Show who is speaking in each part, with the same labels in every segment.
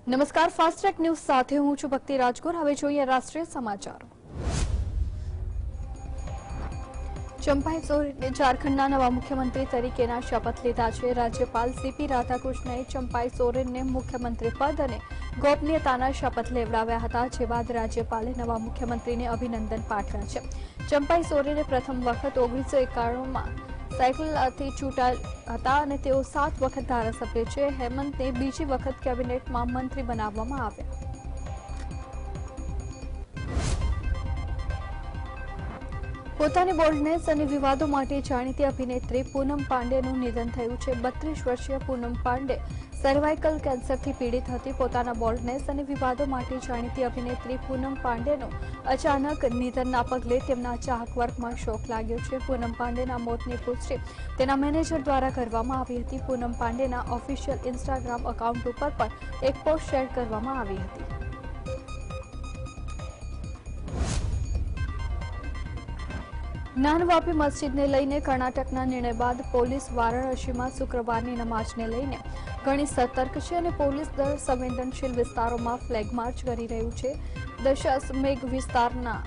Speaker 1: નમસ્કાર, fast track news સાથે હું છું ભક્તિ રાજગોર। હવે જોઈએ રાષ્ટ્રીય સમાચારો। ચંપાઈ સોરેને ઝારખંડના નવા મુખ્યમંત્રી તરીકેના શપથ લીધા છે। રાજ્યપાલ સીપી રાધાકૃષ્ણએ ચંપાઈ સોરેનને મુખ્યમંત્રી પદ અને ગોપનીયતાના શપથ લેવડાવ્યા હતા, જે બાદ રાજ્યપાલે નવા મુખ્યમંત્રીને અભિનંદન પાઠવ્યા છે। ચંપાઈ સોરેને પ્રથમ વખત 1991માં સાયકલથી ચૂંટાયા હતા અને તેઓ 7 વખત ધારાસભ્ય છે। હેમંતને બીજી વખત કેબિનેટમાં મંત્રી બનાવવામાં આવ્યા। પોતાની બોલ્ડનેસ અને વિવાદો માટે જાણીતી અભિનેત્રી પૂનમ પાંડેનું નિધન થયું છે। 32 વર્ષીય પૂનમ પાંડે સર્વાઇકલ કેન્સરથી પીડિત હતી। પોતાના બોલ્ડનેસ અને વિવાદો માટે જાણીતી અભિનેત્રી પૂનમ પાંડેનું અચાનક નિધનના પગલે તેમના ચાહક વર્ગમાં શોક લાગ્યો છે। પૂનમ પાંડેના મોતની પુષ્ટિ તેના મેનેજર દ્વારા કરવામાં આવી હતી। પૂનમ પાંડેના ઓફિશિયલ ઇન્સ્ટાગ્રામ એકાઉન્ટ ઉપર પણ એક પોસ્ટ શેર કરવામાં આવી હતી। જ્ઞાનવાપી મસ્જિદને લઈને કર્ણાટકના નિર્ણય બાદ પોલીસ વારાણસીમાં શુક્રવારની નમાઝને લઈને ઘણી સતર્ક છે અને પોલીસ દળ સંવેદનશીલ વિસ્તારોમાં ફ્લેગ માર્ચ કરી રહ્યું છે। દશાશ્વમેઘ વિસ્તારના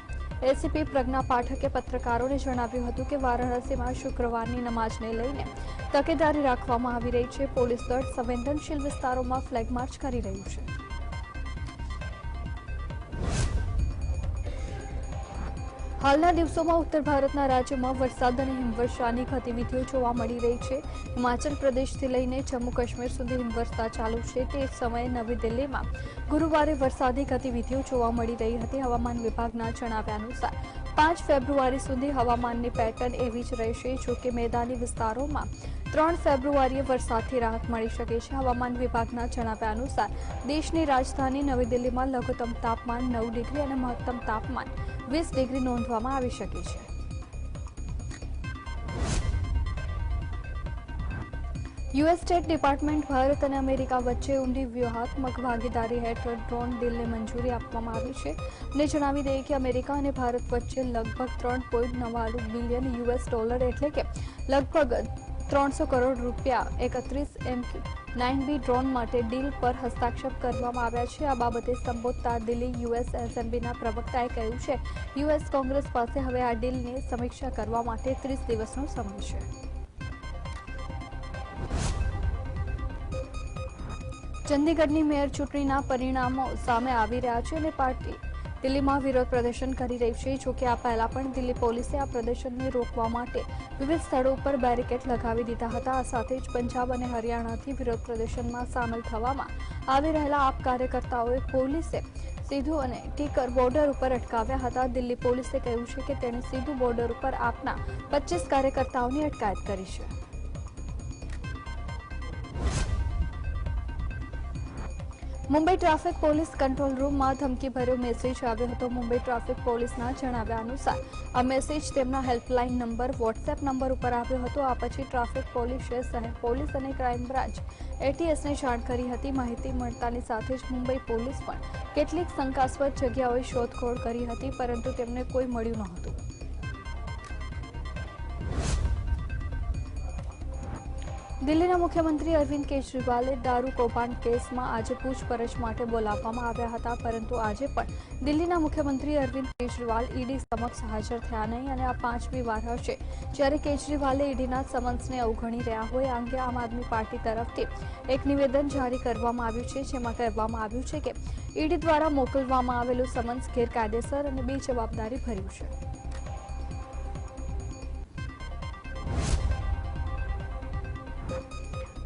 Speaker 1: એસીપી પ્રજ્ઞા પાઠકે પત્રકારોને જણાવ્યું હતું કે વારાણસીમાં શુક્રવારની નમાઝને લઈને તકેદારી રાખવામાં આવી રહી છે। પોલીસ દળ સંવેદનશીલ વિસ્તારોમાં ફ્લેગ માર્ચ કરી રહ્યું છે। હાલના દિવસોમાં ઉત્તર ભારતના રાજ્યોમાં વરસાદ અને હિમવર્ષાની ગતિવિધિઓ જોવા મળી રહી છે। હિમાચલ પ્રદેશથી લઈને જમ્મુ કાશ્મીર સુધી હિમવર્ષા ચાલુ છે। તે જ સમયે નવી દિલ્હીમાં ગુરુવારે વરસાદી ગતિવિધિઓ જોવા મળી રહી હતી। હવામાન વિભાગના જણાવ્યા અનુસાર 5 ફેબ્રુઆરી સુધી હવામાનની પેટર્ન એવી જ રહેશે, જો કે મેદાની વિસ્તારોમાં 3 ફેબ્રુઆરીએ વરસાદથી રાહત મળી શકે છે। હવામાન વિભાગના જણાવ્યા અનુસાર દેશની રાજધાની નવી દિલ્હીમાં લઘુત્તમ તાપમાન 9 ડિગ્રી અને મહત્તમ તાપમાન 20 ડિગ્રી નોંધવામાં આવી શકે છે। યુએસ સ્ટેટ ડિપાર્ટમેન્ટ ભારત અને અમેરિકા વચ્ચે ઊંડી વ્યૂહાત્મક ભાગીદારી હેઠળ ડ્રોન ડીલને મંજૂરી આપવામાં આવી છે અને જણાવી દઈએ કે અમેરિકા અને ભારત વચ્ચે લગભગ $3.99 બિલિયન એટલે કે લગભગ 300 કરોડ રૂપિયા 31 MQ-9B ડ્રોન માટે ડીલ પર હસ્તાક્ષર કરવામાં આવ્યા છે। આ બાબતે સંબોધતા દિલ્હી યુએસ એસએમબીના પ્રવક્તાએ કહ્યું છે, યુએસ કોંગ્રેસ પાસે હવે આ ડીલની સમીક્ષા કરવા માટે 30 દિવસનો સમય છે। ચંદીગઢની મેયર ચૂંટણીના પરિણામો સામે આવી રહ્યા છે અને પાર્ટી દિલ્હીમાં વિરોધ પ્રદર્શન કરી રહી છે। જોકે આ પહેલા પણ દિલ્હી પોલીસે આ પ્રદર્શનને રોકવા માટે વિવિધ સ્થળો પર બેરિકેડ લગાવી દીધા હતા। આ સાથે જ પંજાબ અને હરિયાણાથી વિરોધ પ્રદર્શનમાં સામેલ થવામાં આવી રહેલા આપ કાર્યકર્તાઓએ પોલીસે સીધું અને ટીકર બોર્ડર ઉપર અટકાવ્યા હતા। દિલ્હી પોલીસે કહ્યું છે કે તેણે સીધું બોર્ડર ઉપર આપના 25 કાર્યકર્તાઓની અટકાયત કરી છે। મુંબઈ ટ્રાફિક પોલીસ કંટ્રોલ રૂમમાં ધમકીભર્યો મેસેજ આવ્યો હતો। મુંબઈ ટ્રાફિક પોલીસના જણાવ્યા અનુસાર આ મેસેજ તેમના હેલ્પલાઇન નંબર વોટ્સએપ નંબર ઉપર આવ્યો હતો। આ પછી ટ્રાફિક પોલીસે શહેર પોલીસ અને ક્રાઇમ બ્રાન્ચ એટીએસને જાણ કરી હતી। માહિતી મળતાની સાથે જ મુંબઈ પોલીસ પણ કેટલીક શંકાસ્પદ જગ્યાઓએ શોધખોળ કરી હતી, પરંતુ તેમને કોઈ મળ્યું નહોતું। દિલ્હીના મુખ્યમંત્રી અરવિંદ કેજરીવાલે દારૂ કૌભાંડ કેસમાં આજે પૂછપરછ માટે બોલાવવામાં આવ્યા હતા, પરંતુ આજે પણ દિલ્હીના મુખ્યમંત્રી અરવિંદ કેજરીવાલ ઈડી સમક્ષ હાજર થયા નહીં અને આ 5મી વાર હશે જ્યારે કેજરીવાલે ઈડીના સમન્સને અવગણી રહ્યા હોય। આ અંગે આમ આદમી પાર્ટી તરફથી એક નિવેદન જારી કરવામાં આવ્યું છે, જેમાં કહેવામાં આવ્યું છે કે ઈડી દ્વારા મોકલવામાં આવેલું સમન્સ ગેરકાયદેસર અને બેજવાબદારી ભર્યું છે।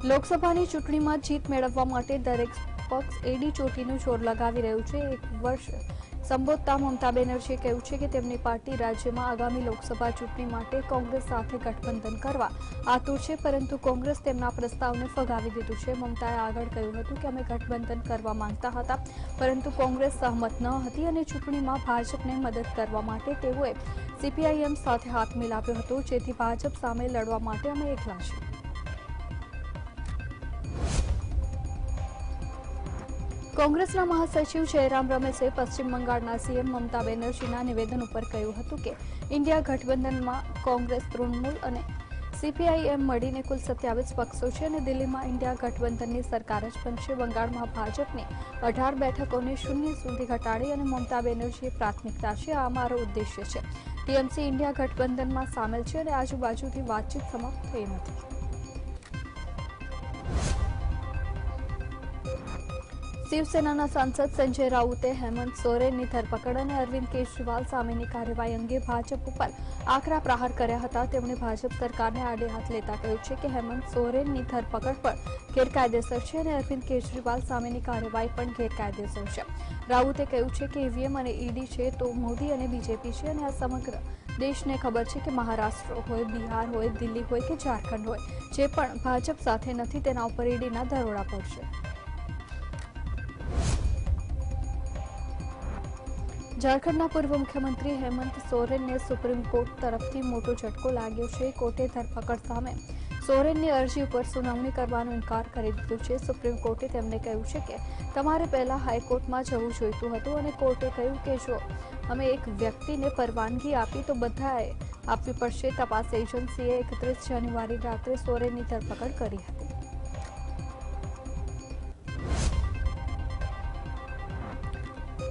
Speaker 1: લોકસભાની ચૂંટણીમાં જીત મેળવવા માટે દરેક પક્ષ એડી ચોટીનું જોર લગાવી રહ્યું છે। એક વર્ષ સંબોધતા મમતા બેનર્જીએ કહ્યું છે કે તેમની પાર્ટી રાજ્યમાં આગામી લોકસભા ચૂંટણી માટે કોંગ્રેસ સાથે ગઠબંધન કરવા આતુર છે, પરંતુ કોંગ્રેસ તેમના પ્રસ્તાવને ફગાવી દીધું છે। મમતાએ આગળ કહ્યું હતું કે અમે ગઠબંધન કરવા માંગતા હતા, પરંતુ કોંગ્રેસ સહમત ન હતી અને ચૂંટણીમાં ભાજપને મદદ કરવા માટે તેઓએ સીપીઆઈએમ સાથે હાથ મિલાવ્યો હતો, જેથી ભાજપ સામે લડવા માટે અમે એકલા છીએ। કોંગ્રેસના મહાસચિવ જયરામ રમેશે પશ્ચિમ બંગાળના સીએમ મમતા બેનર્જીના નિવેદન ઉપર કહ્યું હતું કે ઇન્ડિયા ગઠબંધનમાં કોંગ્રેસ, તૃણમૂલ અને CPIM મળીને કુલ 27 પક્ષો છે અને દિલ્હીમાં ઇન્ડિયા ગઠબંધનની સરકાર જ બનશે. બંગાળમાં ભાજપની 18 બેઠકોને 0 સુધી ઘટાડી અને મમતા બેનર્જીએ પ્રાથમિકતા છે. આ અમારો ઉદ્દેશ્ય છે. TMC ઇન્ડિયા ગઠબંધનમાં સામેલ છે અને આજુબાજુથી વાતચીત સમાપ્ત થઈ નથી. શિવસેનાના સાંસદ સંજય રાઉતે હેમંત સોરેનની ધરપકડ અને અરવિંદ કેજરીવાલ સામેની કાર્યવાહી અંગે ભાજપ ઉપર આકરા પ્રહાર કર્યા હતા. તેમણે ભાજપ સરકારને આડે હાથ લેતા કહ્યું છે કે હેમંત સોરેનની ધરપકડ પણ ગેરકાયદેસર છે અને અરવિંદ કેજરીવાલ સામેની કાર્યવાહી પણ ગેરકાયદેસર છે. રાઉતે કહ્યું છે કે EVM અને ED છે તો મોદી અને BJP છે અને આ સમગ્ર દેશને ખબર છે કે મહારાષ્ટ્ર હોય, બિહાર હોય, દિલ્હી હોય કે ઝારખંડ હોય, જે પણ ભાજપ સાથે નથી તેના ઉપર EDના દરોડા પડશે. ઝારખંડના પૂર્વ મુખ્યમંત્રી હેમંત સોરેનને સુપ્રીમ કોર્ટ તરફથી મોટો ઝટકો લાગ્યો છે. કોર્ટે ધરપકડ સામે સોરેનની અરજી ઉપર સુનાવણી કરવાનો ઇનકાર કરી દીધો છે. સુપ્રીમ કોર્ટે તેમને કહ્યું છે કે તમારે પહેલા હાઈકોર્ટમાં જવું જોઈતું હતું અને કોર્ટે કહ્યું કે જો અમે એક વ્યક્તિને પરવાનગી આપી તો બધાએ આપવી પડશે. તપાસ એજન્સીએ 31 જાન્યુઆરી રાત્રે સોરેનની ધરપકડ કરી હતી.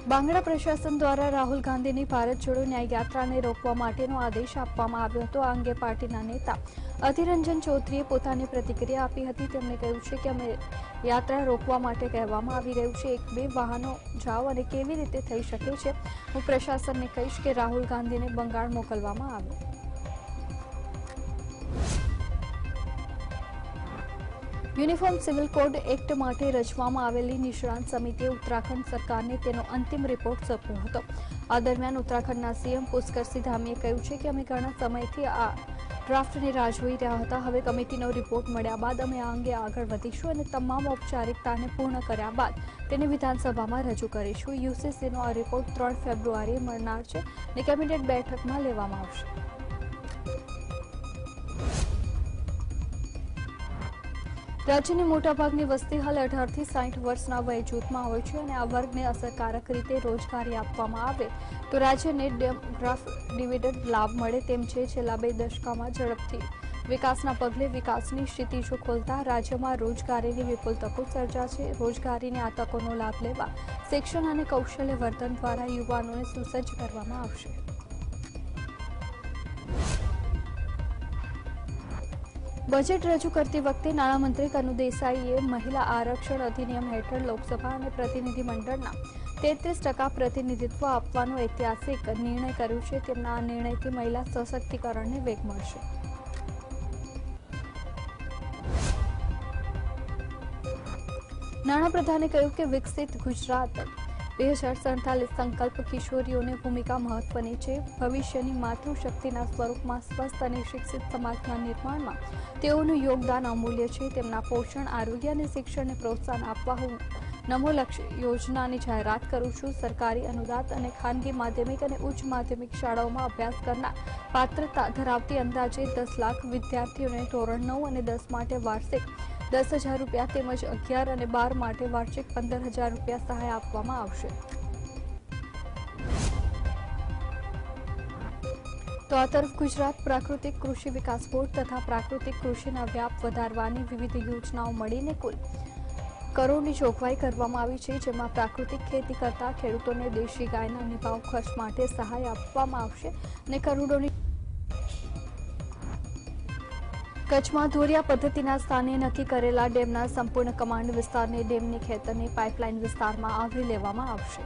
Speaker 1: બાંગ્લા પ્રશાસન દ્વારા રાહુલ ગાંધીની ભારત જોડો ન્યાય યાત્રાને રોકવા માટેનો આદેશ આપવામાં આવ્યો હતો. આ અંગે પાર્ટીના નેતા અધીર રંજન ચૌધરીએ પોતાની પ્રતિક્રિયા આપી હતી. તેમણે કહ્યું છે કે અમે યાત્રા રોકવા માટે કહેવામાં આવી રહ્યું છે. 1-2 વાહનો જાઓ અને કેવી રીતે થઈ શકે છે. હું પ્રશાસનને કહીશ કે રાહુલ ગાંધીને બંગાળ મોકલવામાં આવે. યુનિફોર્મ સિવિલ કોડ એક્ટ માટે રચવામાં આવેલી નિષ્ણાંત સમિતિએ ઉત્તરાખંડ સરકારને તેનો અંતિમ રિપોર્ટ સોંપ્યો હતો. આ દરમિયાન ઉત્તરાખંડના CM પુષ્કરસિંહ ધામીએ કહ્યું છે કે અમે ઘણા સમયથી આ ડ્રાફ્ટની રાહ જોઈ રહ્યા હતા. હવે કમિટીનો રિપોર્ટ મળ્યા બાદ અમે આ અંગે આગળ વધીશું અને તમામ ઔપચારિકતાને પૂર્ણ કર્યા બાદ તેને વિધાનસભામાં રજૂ કરીશું. UCCનો આ રિપોર્ટ 3 ફેબ્રુઆરીએ મળનાર છે અને કેબિનેટ બેઠકમાં લેવામાં આવશે. રાજ્યની મોટાભાગની વસ્તી હાલ 18 થી 60 વર્ષના વય જૂથમાં હોય છે અને આ વર્ગને અસરકારક રીતે રોજગારી આપવામાં આવે તો રાજ્યને ડેમોગ્રાફિક ડિવિડન્ડ લાભ મળે તેમ છે. છેલ્લા 2 દશકામાં ઝડપથી વિકાસના પગલે વિકાસની ક્ષિતિજો ખોલતા રાજ્યમાં રોજગારીની વિપુલ તકો સર્જા છે. રોજગારીની આ તકોનો લાભ લેવા શિક્ષણ અને કૌશલ્ય વર્ધન દ્વારા યુવાનોને સુસજ્જ કરવામાં આવશે. બજેટ રજૂ કરતી વખતે નાણામંત્રી કનુ દેસાઈએ મહિલા આરક્ષણ અધિનિયમ હેઠળ લોકસભા અને પ્રતિનિધિમંડળના 33% પ્રતિનિધિત્વ આપવાનો ઐતિહાસિક નિર્ણય કર્યો છે. તેમના આ નિર્ણયથી મહિલા સશક્તિકરણને વેગ મળશે. નાણાપ્રધાને કહ્યું કે વિકસિત ગુજરાત 2047 સંકલ્પ કિશોરીઓની ભૂમિકા મહત્વની છે. ભવિષ્યની માતૃશક્તિના સ્વરૂપમાં સ્વસ્થ અને શિક્ષિત સમાજના નિર્માણમાં તેઓનું યોગદાન અમૂલ્ય છે. તેમના પોષણ, આરોગ્ય અને શિક્ષણને પ્રોત્સાહન આપવા હું નમો લક્ષ્ય યોજનાની જાહેરાત કરું છું. સરકારી અનુદાન અને ખાનગી માધ્યમિક અને ઉચ્ચ માધ્યમિક શાળાઓમાં અભ્યાસ કરનાર પાત્રતા ધરાવતી અંદાજે 10 લાખ વિદ્યાર્થીઓને ધોરણ 9 અને 10 માટે વાર્ષિક 10,000 રૂપિયા તેમજ 11 અને 12 માટે વાર્ષિક 15,000 રૂપિયા સહાય આપવામાં આવશે. તો આ તરફ ગુજરાત પ્રાકૃતિક કૃષિ વિકાસ બોર્ડ તથા પ્રાકૃતિક કૃષિના વ્યાપ વધારવાની વિવિધ યોજનાઓ મળીને કુલ કરોડની જોગવાઈ કરવામાં આવી છે. જેમાં પ્રાકૃતિક ખેતી કરતા ખેડૂતોને દેશી ગાયના નિભાવ ખર્ચ માટે સહાય આપવામાં આવશે અને કરોડોની કચ્છમાં ધોરિયા પદ્ધતિના સ્થાને નક્કી કરેલા ડેમના સંપૂર્ણ કમાન્ડ વિસ્તારને ડેમની ખેતરની પાઇપલાઇન વિસ્તારમાં આવરી લેવામાં આવશે.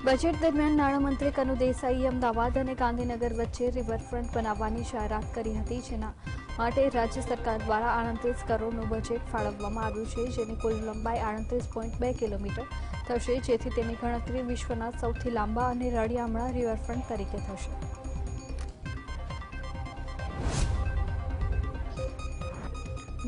Speaker 1: બજેટ દરમિયાન નાણામંત્રી કનુ દેસાઈએ અમદાવાદ અને ગાંધીનગર વચ્ચે રિવરફ્રન્ટ બનાવવાની જાહેરાત કરી હતી. જેના માટે રાજ્ય સરકાર દ્વારા 38 કરોડનું બજેટ ફાળવવામાં આવ્યું છે. જેની કુલ લંબાઈ 38.2 કિલોમીટર થશે, જેથી તેની ગણતરી વિશ્વના સૌથી લાંબા અને રળિયામણા રિવરફ્રન્ટ તરીકે થશે.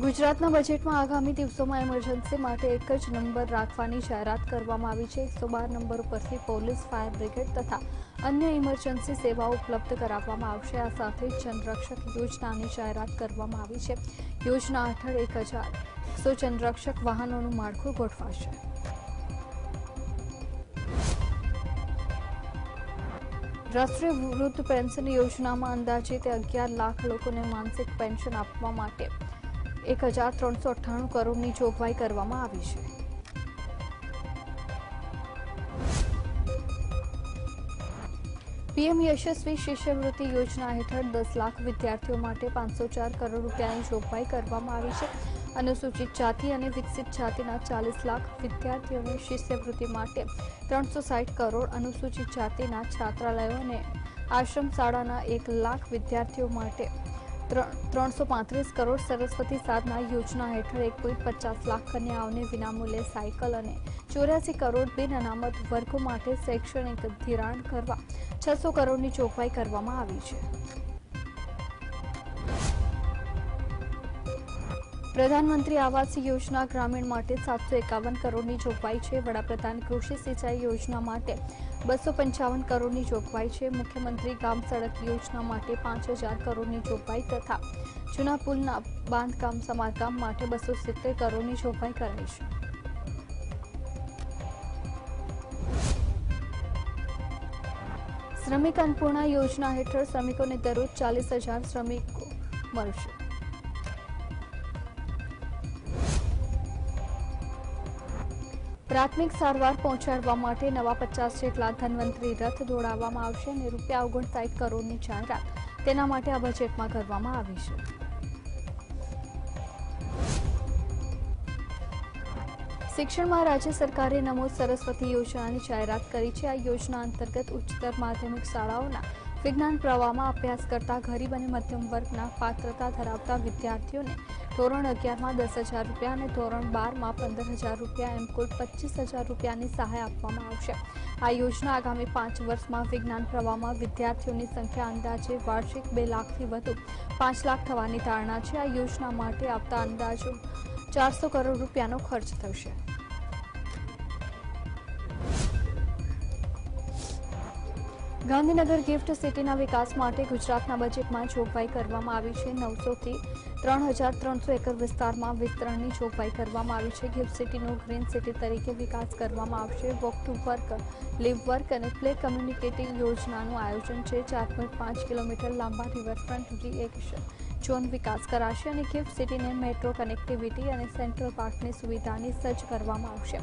Speaker 1: ગુજરાતના બજેટમાં આગામી દિવસોમાં ઇમરજન્સી માટે એક જ નંબર રાખવાની જાહેરાત કરવામાં આવી છે. 112 નંબર ઉપરથી પોલીસ, ફાયર બ્રિગેડ તથા અન્ય ઇમરજન્સી સેવાઓ ઉપલબ્ધ કરાવવામાં આવશે. આ સાથે જ જનરક્ષક યોજનાની જાહેરાત કરવામાં આવી છે. યોજના હેઠળ 1,100 જનરક્ષક વાહનોનું માળખું ગોઠવાશે. રાષ્ટ્રીય વૃદ્ધ પેન્શન યોજનામાં અંદાજિત 11 લાખ લોકોને માનસિક પેન્શન આપવા માટે 1398 કરોડની જોગવાઈ કરવામાં આવી છે. પીએમ યશસ્વી શિષ્યવૃત્તિ યોજના હેઠળ 10 લાખ વિદ્યાર્થીઓ માટે 504 કરોડ રૂપિયાની જોગવાઈ કરવામાં આવી છે. અનુસૂચિત જાતિ અને વિકસિત જાતિના 40 લાખ વિદ્યાર્થીઓને શિષ્યવૃત્તિ માટે 360 કરોડ, અનુસૂચિત જાતિના છાત્રાલયો અને આશ્રમ શાળાના 1 લાખ વિદ્યાર્થીઓ માટે 335 કરોડ, સરસ્વતી સાધના યોજના હેઠળ 1.50 લાખ કન્યાઓને વિનામૂલ્યે સાયકલ અને 84 કરોડ બિન અનામત વર્ગો માટે શૈક્ષણિક ધિરાણ કરવા 600 કરોડની જોગવાઈ કરવામાં આવી છે. પ્રધાનમંત્રી આવાસ યોજના ગ્રામીણ માટે 751 કરોડની જોગવાઈ છે. વડાપ્રધાન કૃષિ સિંચાઈ યોજના માટે 255 કરોડની જોગવાઈ છે. મુખ્યમંત્રી ગ્રામ સડક યોજના માટે 5000 કરોડની જોગવાઈ તથા જૂના પુલના બાંધકામ સમારકામ માટે 270 કરોડની જોગવાઈ કરાઈ છે. શ્રમિક અન્નપૂર્ણા યોજના હેઠળ શ્રમિકોને દરરોજ 40,000 શ્રમિકો મળશે. પ્રાથમિક સારવાર પહોંચાડવા માટે નવા 50 જેટલા ધન્વંતરી રથ દોડાવવામાં આવશે અને ₹59 કરોડની જાહેરાત તેના માટે આ બજેટમાં કરવામાં આવી છે. શિક્ષણમાં રાજ્ય સરકારે નમો સરસ્વતી યોજનાની જાહેરાત કરી છે. આ યોજના અંતર્ગત ઉચ્ચતર માધ્યમિક શાળાઓના વિજ્ઞાન પ્રવાહમાં અભ્યાસ કરતા ગરીબ અને મધ્યમ વર્ગના પાત્રતા ધરાવતા વિદ્યાર્થીઓને ધોરણ 11માં ₹10,000 અને ધોરણ 12માં ₹15,000 એમ કુલ ₹25,000ની સહાય આપવામાં આવશે. આ યોજના આગામી 5 વર્ષમાં વિજ્ઞાન પ્રવાહમાં વિદ્યાર્થીઓની સંખ્યા અંદાજે વાર્ષિક 2 લાખથી વધુ 5 લાખ થવાની ધારણા છે. આ યોજના માટે આવતા અંદાજો ₹400 કરોડનો ખર્ચ થશે. ગાંધીનગર ગિફ્ટ સિટીના વિકાસ માટે ગુજરાતના બજેટમાં જોગવાઈ કરવામાં આવી છે. 900 થી 3,300 એકર વિસ્તારમાં વિસ્તરણની જોગવાઈ કરવામાં આવી છે. ગિફ્ટ સિટીનો ગ્રીન સિટી તરીકે વિકાસ કરવામાં આવશે. Walk to work, live work અને પ્લે કમ્યુનિટી યોજનાનું આયોજન છે. 4.5 કિલોમીટર લાંબા રિવરફ્રન્ટ રિએક્શન ઝોન વિકાસ કરાશે અને ગિફ્ટ સિટીને મેટ્રો કનેક્ટિવિટી અને સેન્ટ્રલ પાર્કની સુવિધાની સજ્જ કરવામાં આવશે.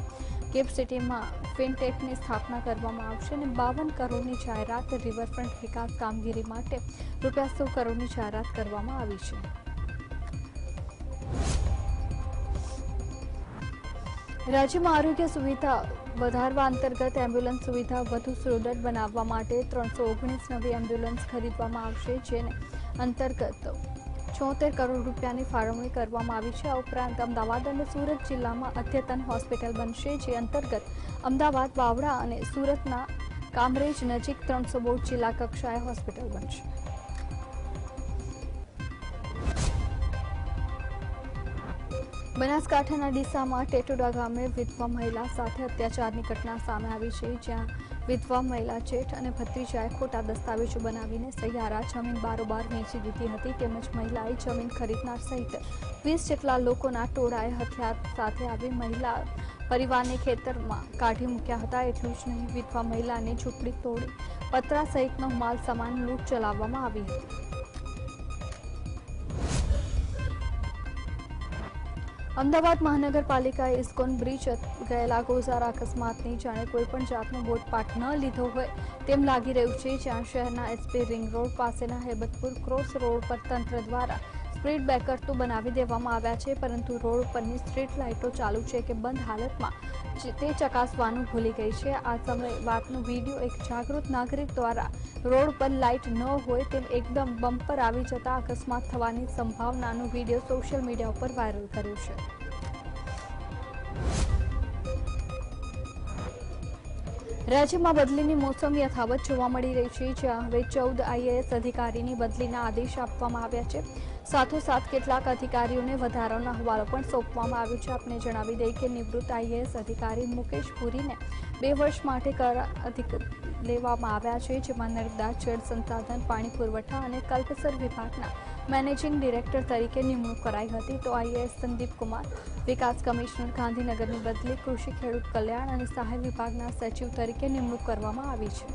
Speaker 1: ગિફ્ટ સિટીમાં ફિનટેકની સ્થાપના કરવામાં આવશે અને 52 કરોડની જાહેરાત રિવરફ્રન્ટ વિકાસ કામગીરી માટે ₹100 કરોડની જાહેરાત કરવામાં આવી છે. રાજ્યમાં આરોગ્ય સુવિધા વધારવા અંતર્ગત એમ્બ્યુલન્સ સુવિધા વધુ સુદૃઢ બનાવવા માટે 319 નવી એમ્બ્યુલન્સ ખરીદવામાં આવશે, જેને અંતર્ગત 76 કરોડ રૂપિયાની ફાળવણી કરવામાં આવી છે. આ ઉપરાંત અમદાવાદ અને સુરત જિલ્લામાં અદ્યતન હોસ્પિટલ બનશે, જે અંતર્ગત અમદાવાદ, બાવળા અને સુરતના કામરેજ નજીક 300 બોટ જિલ્લા કક્ષાએ હોસ્પિટલ બનશે. બનાસકાંઠાના ડીસામાં ટેટોડા ગામે વિધવા મહિલા સાથે અત્યાચારની ઘટના સામે આવી છે, જ્યાં વિધવા મહિલા જેઠ અને ભત્રીજાએ ખોટા દસ્તાવેજો બનાવીને સહિયારા જમીન બારોબાર વેચી દીધી હતી. તેમજ મહિલાએ જમીન ખરીદનાર સહિત 20 જેટલા લોકોના ટોળાએ હથિયાર સાથે આવી મહિલા પરિવારને ખેતરમાં કાઢી મૂક્યા હતા. એટલું જ નહીં, વિધવા મહિલાને ઝૂંપડી તોડી પતરા સહિતનો માલ સામાન લૂંટ ચલાવવામાં આવી હતી. અમદાવાદ મહાનગરપાલિકાએ ઇસ્કોન બ્રિજ ગયેલા ગોઝારા અકસ્માતની જાણે કોઈપણ જાતનો બોધપાઠ ન લીધો હોય તેમ લાગી રહ્યું છે, જ્યાં શહેરના એસપી રિંગ રોડ પાસેના હેબતપુર ક્રોસ રોડ પર તંત્ર દ્વારા સ્પીડ બ્રેકર તો બનાવી દેવામાં આવ્યા છે, પરંતુ રોડ પરની સ્ટ્રીટ લાઇટો ચાલુ છે કે બંધ હાલતમાં તે ચકાસવાનું ભૂલી ગઈ છે. આ સમયે વાતનો વિડીયો એક જાગૃત નાગરિક દ્વારા રોડ પર લાઇટ ન હોય તેમ એકદમ બમ્પર આવી જતા અકસ્માત થવાની સંભાવનાનો વિડીયો સોશિયલ મીડિયા ઉપર વાયરલ કર્યો છે. રાજ્યમાં બદલીની મોસમ યથાવત જોવા મળી રહી છે, જ્યાં હવે 14 IAS અધિકારીની બદલીના આદેશ આપવામાં આવ્યા છે. સાથોસાથ કેટલાક અધિકારીઓને વધારાનો હવાલો પણ સોંપવામાં આવ્યો છે. આપને જણાવી દઈએ કે નિવૃત્ત IAS અધિકારી મુકેશ પુરીને 2 વર્ષ માટે લેવામાં આવ્યા છે, જેમાં નર્મદા જળ સંસાધન, પાણી પુરવઠા અને કલ્પસર વિભાગના મેનેજિંગ ડિરેક્ટર તરીકે નિમણૂક કરાઈ હતી. તો IAS સંદીપ કુમાર વિકાસ કમિશનર ગાંધીનગરની બદલી કૃષિ, ખેડૂત કલ્યાણ અને સહાય વિભાગના સચિવ તરીકે નિમણૂક કરવામાં આવી છે.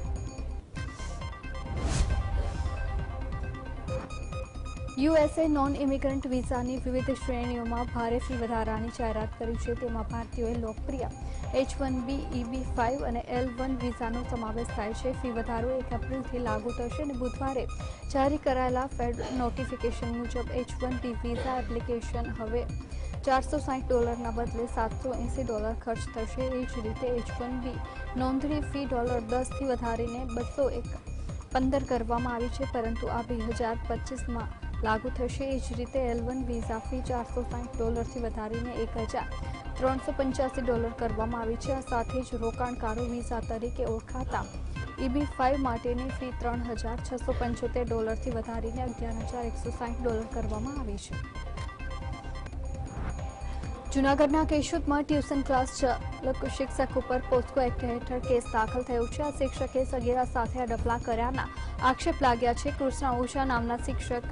Speaker 1: યુએસએ નોન ઇમિગ્રન્ટ વિઝાની વિવિધ શ્રેણીઓમાં ભારે ફી વધારાની જાહેરાત કરી છે. તેમાં ભારતીયોએ લોકપ્રિય H-1B, EB-5 અને L-1 વિઝાનો સમાવેશ થાય છે. ફી વધારો 1 એપ્રિલથી લાગુ થશે અને બુધવારે જારી કરાયેલા ફેડ નોટિફિકેશન મુજબ H-1B વિઝા એપ્લિકેશન હવે $460 બદલે $780 ખર્ચ થશે. એ જ રીતે H-1B નોંધણી ફી $10 થી વધારીને $215 કરવામાં આવી છે, પરંતુ આ 2025માં લાગુ થશે. એ જ રીતે L-1 વિઝા ફી $460 થી વધારીને $1385 કરવામાં આવી છે. આ સાથે જ રોકાણકારો વિઝા તરીકે ઓળખાતા EB-5 માટેની ફી $3675 થી વધારીને $11160 કરવામાં આવી છે. જૂનાગઢના કેશોદમાં ટ્યુશન ક્લાસ ચાલક શિક્ષક ઉપર પોસ્કો એક્ટ હેઠળ કેસ દાખલ થયો છે. આ શિક્ષકે સગીરા સાથે અડપલા કર્યાના આક્ષેપ લાગ્યા છે. કૃષ્ણા ઓઝા નામના શિક્ષક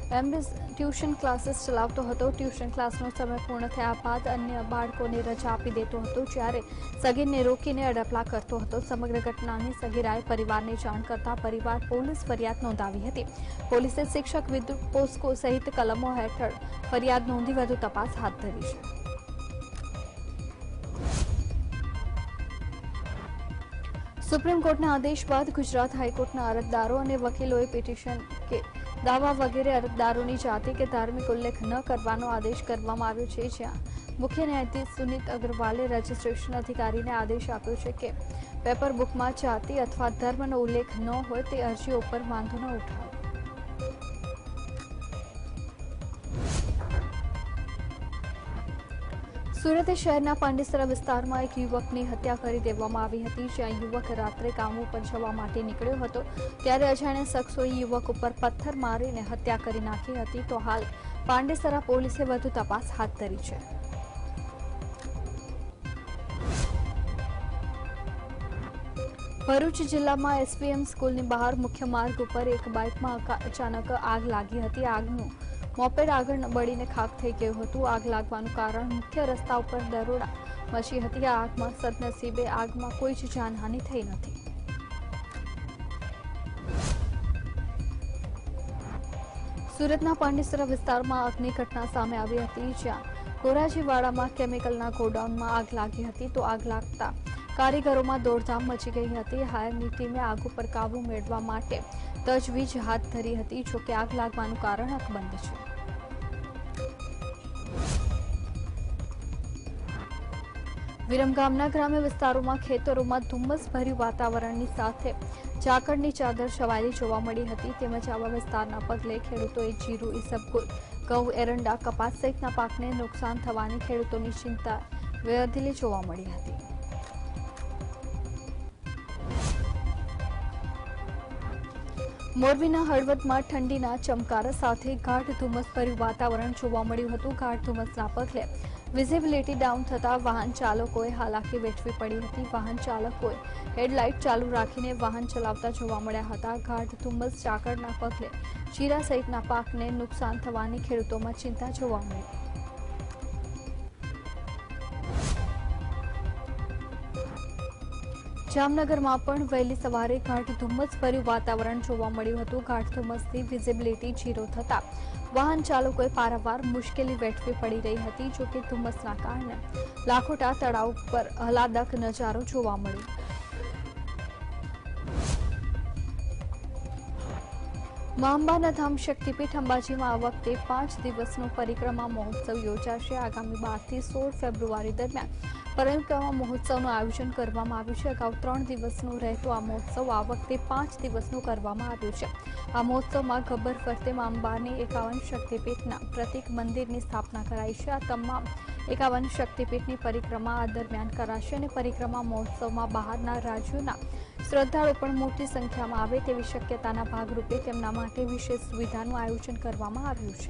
Speaker 1: ટ્યુશન ક્લાસીસ ચલાવતો હતો. ટ્યુશન ક્લાસનો સમય પૂર્ણ થયા બાદ અન્ય બાળકોને રજા આપી દેતો હતો, જ્યારે સગીરને રોકીને અડપલા કરતો હતો. સમગ્ર ઘટનાની સગીરાએ પરિવારને જાણ કરતા પરિવાર પોલીસ ફરિયાદ નોંધાવી હતી. પોલીસે શિક્ષક વિરુદ્ધ પોસ્કો સહિત કલમો હેઠળ ફરિયાદ નોંધી વધુ તપાસ હાથ ધરી છે. સુપ્રીમ કોર્ટના આદેશ બાદ ગુજરાત હાઈકોર્ટના અરજદારો અને વકીલોએ પિટિશન કે દાવા વગેરે અરજદારોની જાતિ કે ધાર્મિક ઉલ્લેખ ન કરવાનો આદેશ કરવામાં આવ્યો છે. જ્યાં મુખ્ય ન્યાયાધીશ સુનીત અગ્રવાલે રજિસ્ટ્રેશન અધિકારીને આદેશ આપ્યો છે કે પેપર બુકમાં જાતિ અથવા ધર્મનો ઉલ્લેખ ન હોય તે અરજીઓ પર વાંધો ન ઉઠાવે. સુરત શહેરના પાંડેસરા વિસ્તારમાં એક યુવકની હત્યા કરી દેવામાં આવી હતી. જ્યાં યુવક રાત્રે કામ ઉપર જવા માટે નીકળ્યો હતો, ત્યારે અજાણ્યા શખ્સોએ યુવક ઉપર પથ્થર મારીને હત્યા કરી નાખી હતી. તો હાલ પાંડેસરા પોલીસે વધુ તપાસ હાથ ધરી છે. ભરૂચ જિલ્લામાં SPM સ્કૂલની બહાર મુખ્ય માર્ગ ઉપર એક બાઇકમાં અચાનક આગ લાગી હતી. આગનું મોપેડ આગળ બળીને ખાખ થઈ ગયું હતું. આગ લાગવાનું કારણ મુખ્ય રસ્તા ઉપર દરોડા મચી હતી. આ આગમાં સદનસીબે આગમાં કોઈ જ જાનહાનિ થઈ નથી. સુરતના પાંડેસરા વિસ્તારમાં આગની ઘટના સામે આવી હતી. જ્યાં કોરાજીવાડામાં કેમિકલના ગોડાઉનમાં આગ લાગી હતી. તો આગ લાગતા કારીગરોમાં દોડધામ મચી ગઈ હતી. હાયરની ટીમે આગ ઉપર કાબુ મેળવવા માટે તજવીજ હાથ ધરી હતી. જોકે આગ લાગવાનું કારણ અકબંધ છે. વિરમગામના ગ્રામ્ય વિસ્તારોમાં ખેતરોમાં ધુમ્મસભર્યું વાતાવરણની સાથે ઝાકળની ચાદર છવાયેલી જોવા મળી હતી. તેમજ આવા વિસ્તારના પગલે ખેડૂતોએ જીરું, ઈસબગુલ, ઘઉં, એરંડા, કપાસ સહિતના પાકને નુકસાન થવાની ખેડૂતોની ચિંતા વધેલી જોવા મળી હતી. મોરબીના હળવદમાં ઠંડીના ચમકારા સાથે ગાઢ ધુમ્મસભર્યું વાતાવરણ જોવા મળ્યું હતું. ગાઢ ધુમ્મસના પગલે વિઝિબિલિટી ડાઉન થતા વાહન ચાલકોએ હાલાકી વેઠવી પડી હતી. વાહન ચાલકોએ હેડલાઇટ ચાલુ રાખીને વાહન ચલાવતા જોવા મળ્યા હતા. ગાઢ ધુમ્મસ ઝાકળના પગલે જીરા સહિતના પાકને નુકસાન થવાની ખેડૂતોમાં ચિંતા જોવા મળી. જામનગરમાં પણ વહેલી સવારે ગાઢ ધુમ્મસભર્યું વાતાવરણ જોવા મળ્યું હતું. ગાઢ ધુમ્મસથી વિઝિબિલિટી 0 થતા વાહન ચાલકોએ પારાવાર મુશ્કેલી વેઠવી પડી રહી હતી. જોકે ધુમ્મસના કારણે લાખોટા તળાવ પર આહલાદક નજારો જોવા મળ્યો. મા ધામ શક્તિપીઠ અંબાજીમાં આ વખતે 5 દિવસનો પરિક્રમા મહોત્સવ યોજાશે. આગામી 12 થી 16 ફેબ્રુઆરી દરમિયાન પરિક્રમા મહોત્સવનું આયોજન કરવામાં આવ્યું છે. અગાઉ 3 દિવસનો રહેતો આ મહોત્સવ આ વખતે 5 દિવસનો કરવામાં આવ્યો છે. આ મહોત્સવમાં ગબ્બર ફરતે મા અંબાની 51 શક્તિપીઠના પ્રતિક મંદિરની સ્થાપના કરાઈ છે. આ તમામ 51 શક્તિપીઠની પરિક્રમા આ દરમિયાન કરાશે અને પરિક્રમા મહોત્સવમાં બહારના રાજ્યોના શ્રદ્ધાળુઓ પણ મોટી સંખ્યામાં આવે તેવી શક્યતાના ભાગરૂપે તેમના માટે વિશેષ સુવિધાનું આયોજન કરવામાં આવ્યું છે.